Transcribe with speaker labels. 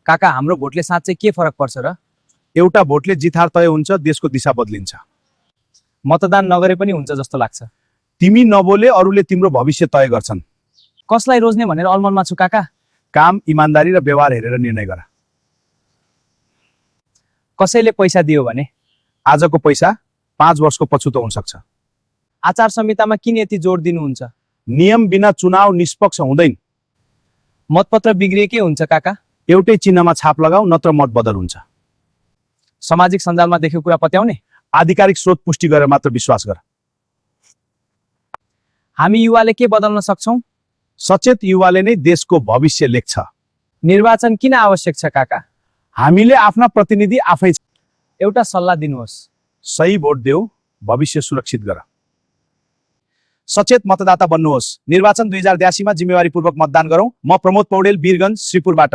Speaker 1: काका हाम्रो भोटले साँच्चै के फरक पर्छ र?
Speaker 2: एउटा भोटले जित हार तय हुन्छ, देशको दिशा बदलिन्छ।
Speaker 1: मतदान नगरे पनि हुन्छ जस्तो लाग्छ।
Speaker 2: तिमी नबोले अरूले तिम्रो भविष्य तय गर्छन्।
Speaker 1: कसलाई रोज्ने भनेर अलमलमा छु काका।
Speaker 2: काम, इमानदारी र व्यवहार हेरेर निर्णय गर।
Speaker 1: कसैले पैसा दियो भने
Speaker 2: आजको पैसा 5 वर्षको पछुतो हुन सक्छ।
Speaker 1: आचार संहितामा किन यति जोड दिनुहुन्छ?
Speaker 2: नियम बिना चुनाव निष्पक्ष हुँदैन।
Speaker 1: मतपत्र बिग्रिए के हुन्छ काका?
Speaker 2: एउटै चिन्हमा छाप लगाऊ, नत्र मत बदल हुन्छ।
Speaker 1: सामाजिक सञ्जालमा देखेको कुरा पत्याउने?
Speaker 2: आधिकारिक स्रोत पुष्टि गरेर मात्र विश्वास गर।
Speaker 1: हामी युवाले के बदल्न सक्छौं?
Speaker 2: सचेत युवाले नै देशको भविष्य लेख्छ।
Speaker 1: निर्वाचन किन आवश्यक छ काका?
Speaker 2: हामीले आफ्ना प्रतिनिधि आफै
Speaker 1: एउटा सल्लाह दिनुहोस्।
Speaker 2: सही भोट देऊ, भविष्य सुरक्षित गर। सचेत मतदाता बन्नुहोस्। निर्वाचन 2082 मा जिम्मेवारीपूर्वक मतदान गरौँ। म प्रमोद पौडेल, वीरगञ्ज, श्रीपुरबाट।